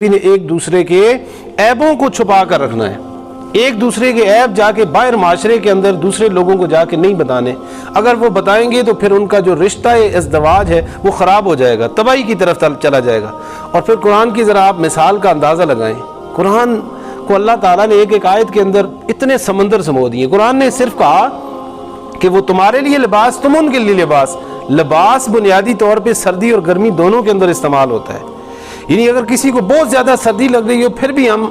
نے ایک دوسرے کے عیبوں کو چھپا کر رکھنا ہے، ایک دوسرے کے عیب جا کے باہر معاشرے کے اندر دوسرے لوگوں کو جا کے نہیں بتانے. اگر وہ بتائیں گے تو پھر ان کا جو رشتہ ازدواج ہے وہ خراب ہو جائے گا، تباہی کی طرف چلا جائے گا. اور پھر قرآن کی ذرا آپ مثال کا اندازہ لگائیں. قرآن کو اللہ تعالیٰ نے ایک ایک آیت کے اندر اتنے سمندر سمو دیے. قرآن نے صرف کہا کہ وہ تمہارے لیے لباس، تم ان کے لیے لباس. لباس بنیادی طور پہ سردی اور گرمی دونوں کے اندر استعمال ہوتا ہے. یعنی اگر کسی کو بہت زیادہ سردی لگ رہی ہو پھر بھی ہم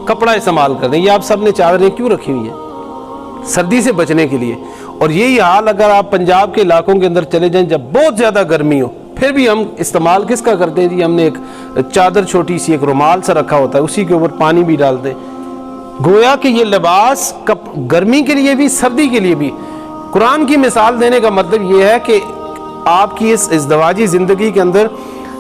کپڑا استعمال کر رہے ہیں. یہ آپ سب نے چادریں کیوں رکھی ہوئی ہیں؟ سردی سے بچنے کے لیے. اور یہی حال اگر آپ پنجاب کے علاقوں کے اندر چلے جائیں جب بہت زیادہ گرمی ہو پھر بھی ہم استعمال کس کا کرتے ہیں؟ جی ہم نے ایک چادر چھوٹی سی ایک رومال سا رکھا ہوتا ہے، اسی کے اوپر پانی بھی ڈالتے ہیں. گویا کہ یہ لباس گرمی کے لیے بھی سردی کے لیے بھی. قرآن کی مثال دینے کا مطلب یہ ہے کہ آپ کی اس ازدواجی زندگی کے اندر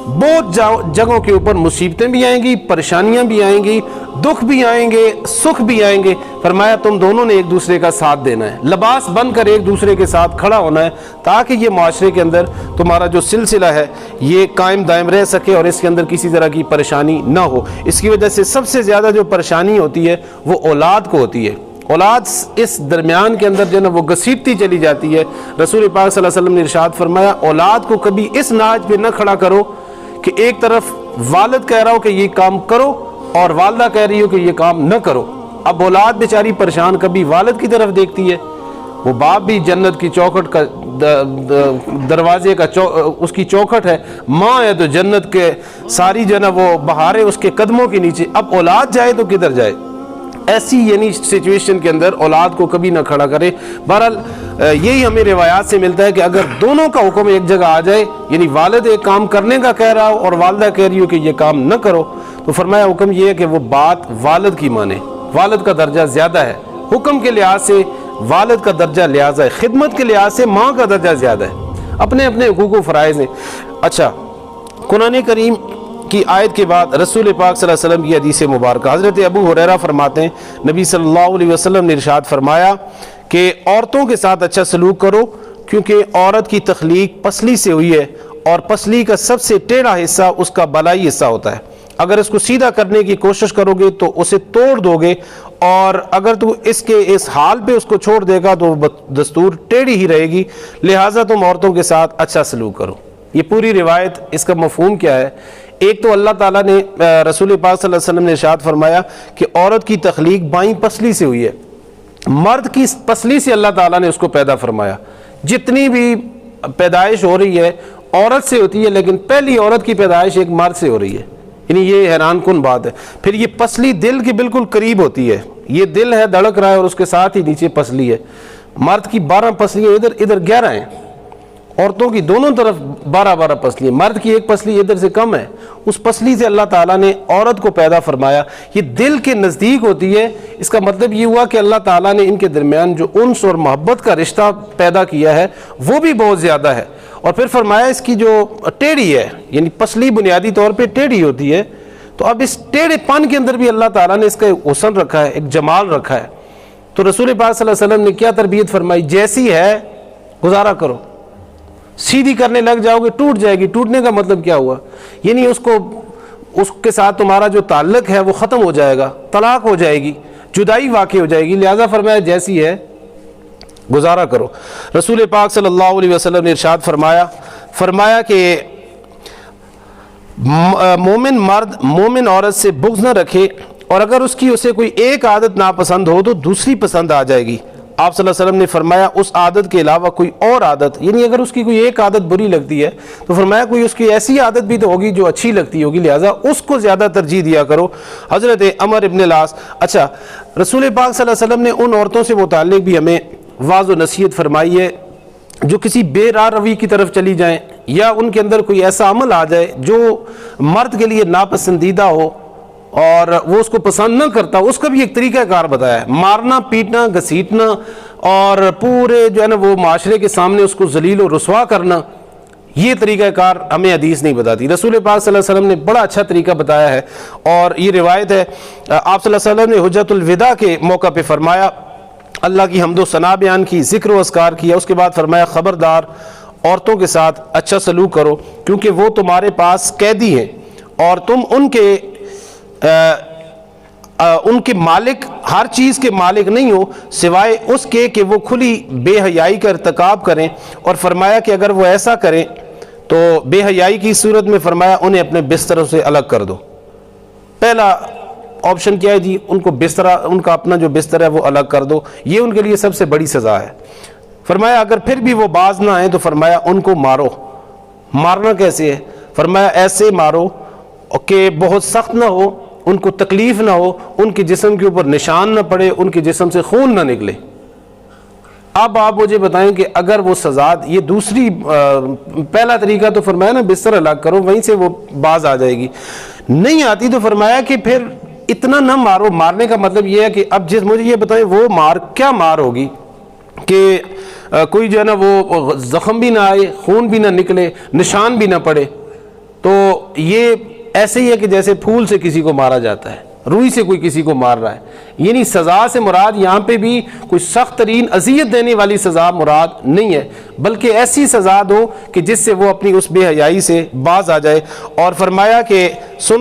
بہت جگہوں کے اوپر مصیبتیں بھی آئیں گی، پریشانیاں بھی آئیں گی، دکھ بھی آئیں گے، سکھ بھی آئیں گے. فرمایا تم دونوں نے ایک دوسرے کا ساتھ دینا ہے، لباس بن کر ایک دوسرے کے ساتھ کھڑا ہونا ہے تاکہ یہ معاشرے کے اندر تمہارا جو سلسلہ ہے یہ قائم دائم رہ سکے اور اس کے اندر کسی طرح کی پریشانی نہ ہو. اس کی وجہ سے سب سے زیادہ جو پریشانی ہوتی ہے وہ اولاد کو ہوتی ہے. اولاد اس درمیان کے اندر جو ہے وہ گھسیٹتی چلی جاتی ہے. رسول پاک صلی اللہ علیہ وسلم نے ارشاد فرمایا اولاد کو کبھی اس ناج پہ نہ کھڑا کرو کہ ایک طرف والد کہہ رہا ہو کہ یہ کام کرو اور والدہ کہہ رہی ہو کہ یہ کام نہ کرو. اب اولاد بیچاری پریشان کبھی والد کی طرف دیکھتی ہے، وہ باپ بھی جنت کی چوکھٹ کا دروازے کا اس کی چوکھٹ ہے، ماں ہے تو جنت کے ساری جو ہے نا وہ بہاریں اس کے قدموں کے نیچے. اب اولاد جائے تو کدھر جائے؟ ایسی یعنی سچویشن کے اندر اولاد کو کبھی نہ کھڑا کرے. بہرحال یہی ہمیں روایات سے ملتا ہے کہ اگر دونوں کا حکم ایک جگہ آ جائے، یعنی والد ایک کام کرنے کا کہہ رہا ہو اور والدہ کہہ رہی ہو کہ یہ کام نہ کرو، تو فرمایا حکم یہ ہے کہ وہ بات والد کی مانے. والد کا درجہ زیادہ ہے، حکم کے لحاظ سے والد کا درجہ لحاظ ہے، خدمت کے لحاظ سے ماں کا درجہ زیادہ ہے. اپنے اپنے حقوق و فرائض ہیں. اچھا، قرآن کریم کی آیت کے بعد رسول پاک صلی اللہ علیہ وسلم کی حدیث مبارکہ، حضرت ابو ہریرہ فرماتے ہیں نبی صلی اللہ علیہ وسلم نے ارشاد فرمایا کہ عورتوں کے ساتھ اچھا سلوک کرو کیونکہ عورت کی تخلیق پسلی سے ہوئی ہے اور پسلی کا سب سے ٹیڑھا حصہ اس کا بالائی حصہ ہوتا ہے. اگر اس کو سیدھا کرنے کی کوشش کرو گے تو اسے توڑ دو گے، اور اگر تو اس حال پہ اس کو چھوڑ دے گا تو دستور ٹیڑھی ہی رہے گی. لہٰذا تم عورتوں کے ساتھ اچھا سلوک کرو. یہ پوری روایت اس کا مفہوم کیا ہے؟ ایک تو اللہ تعالیٰ نے رسول پاک صلی اللہ علیہ وسلم نے ارشاد فرمایا کہ عورت کی تخلیق بائیں پسلی سے ہوئی ہے. مرد کی پسلی سے اللہ تعالیٰ نے اس کو پیدا فرمایا. جتنی بھی پیدائش ہو رہی ہے عورت سے ہوتی ہے، لیکن پہلی عورت کی پیدائش ایک مرد سے ہو رہی ہے. یعنی یہ حیران کن بات ہے. پھر یہ پسلی دل کے بالکل قریب ہوتی ہے. یہ دل ہے دھڑک رہا ہے اور اس کے ساتھ ہی نیچے پسلی ہے. مرد کی 12 پسلیاں ادھر 11 ہیں، عورتوں کی دونوں طرف 12 پسلی. مرد کی ایک پسلی ادھر سے کم ہے. اس پسلی سے اللہ تعالیٰ نے عورت کو پیدا فرمایا. یہ دل کے نزدیک ہوتی ہے. اس کا مطلب یہ ہوا کہ اللہ تعالیٰ نے ان کے درمیان جو انس اور محبت کا رشتہ پیدا کیا ہے وہ بھی بہت زیادہ ہے. اور پھر فرمایا اس کی جو ٹیڑھی ہے، یعنی پسلی بنیادی طور پہ ٹیڑھی ہوتی ہے، تو اب اس ٹیڑھے پن کے اندر بھی اللہ تعالیٰ نے اس کا ایک حسن رکھا ہے، ایک جمال رکھا ہے. تو رسول پاک صلی اللہ علیہ وسلم نے کیا تربیت فرمائی؟ جیسی ہے گزارا کرو. سیدھی کرنے لگ جاؤ گے ٹوٹ جائے گی. ٹوٹنے کا مطلب کیا ہوا؟ یعنی اس کے ساتھ تمہارا جو تعلق ہے وہ ختم ہو جائے گا، طلاق ہو جائے گی، جدائی واقع ہو جائے گی. لہذا فرمایا جیسی ہے گزارا کرو. رسول پاک صلی اللہ علیہ وسلم نے ارشاد فرمایا کہ مومن مرد مومن عورت سے بغض نہ رکھے، اور اگر اسے کوئی ایک عادت ناپسند ہو تو دوسری پسند آ جائے گی. آپ صلی اللہ علیہ وسلم نے فرمایا اس عادت کے علاوہ کوئی اور عادت، یعنی اگر اس کی کوئی ایک عادت بری لگتی ہے تو فرمایا کوئی اس کی ایسی عادت بھی تو ہوگی جو اچھی لگتی ہوگی، لہٰذا اس کو زیادہ ترجیح دیا کرو. حضرت عمر ابن العاص. اچھا، رسول پاک صلی اللہ علیہ وسلم نے ان عورتوں سے متعلق بھی ہمیں واضح و نصیحت فرمائی ہے جو کسی بے راہ روی کی طرف چلی جائیں یا ان کے اندر کوئی ایسا عمل آ جائے جو مرد کے لیے ناپسندیدہ ہو اور وہ اس کو پسند نہ کرتا. اس کا بھی ایک طریقہ کار بتایا ہے، مارنا پیٹنا گھسیٹنا اور پورے جو ہے نا وہ معاشرے کے سامنے اس کو ذلیل و رسوا کرنا. یہ طریقہ کار ہمیں حدیث نہیں بتاتی. رسول پاک صلی اللہ علیہ وسلم نے بڑا اچھا طریقہ بتایا ہے، اور یہ روایت ہے آپ صلی اللہ علیہ وسلم نے حجۃ الوداع کے موقع پہ فرمایا، اللہ کی حمد و ثنا بیان کی، ذکر و اذکار کیا. اس کے بعد فرمایا خبردار عورتوں کے ساتھ اچھا سلوک کرو کیونکہ وہ تمہارے پاس قیدی ہیں اور تم ان کے ان کے مالک ہر چیز کے مالک نہیں ہو سوائے اس کے کہ وہ کھلی بے حیائی کا ارتکاب کریں. اور فرمایا کہ اگر وہ ایسا کریں تو بے حیائی کی صورت میں فرمایا انہیں اپنے بستروں سے الگ کر دو. پہلا آپشن کیا ہے جی؟ ان کو بستر، ان کا اپنا جو بستر ہے وہ الگ کر دو. یہ ان کے لیے سب سے بڑی سزا ہے. فرمایا اگر پھر بھی وہ باز نہ آئیں تو فرمایا ان کو مارو. مارنا کیسے ہے؟ فرمایا ایسے مارو کہ بہت سخت نہ ہو، ان کو تکلیف نہ ہو، ان کے جسم کے اوپر نشان نہ پڑے، ان کے جسم سے خون نہ نکلے. اب آپ مجھے بتائیں کہ اگر وہ سزا، یہ دوسری پہلا طریقہ تو فرمایا نا بستر الگ کرو، وہیں سے وہ باز آ جائے گی. نہیں آتی تو فرمایا کہ پھر اتنا نہ مارو. مارنے کا مطلب یہ ہے کہ اب مجھے یہ بتائیں وہ کیا مار ہوگی کہ کوئی جو ہے نا وہ زخم بھی نہ آئے، خون بھی نہ نکلے، نشان بھی نہ پڑے. تو یہ ایسے ہی ہے کہ جیسے پھول سے کسی کو مارا جاتا ہے، روئی سے کوئی کسی کو مار رہا ہے. یعنی سزا سے مراد یہاں پہ بھی کوئی سخت ترین اذیت دینے والی سزا مراد نہیں ہے، بلکہ ایسی سزا دو کہ جس سے وہ اپنی اس بے حیائی سے باز آ جائے. اور فرمایا کہ سنو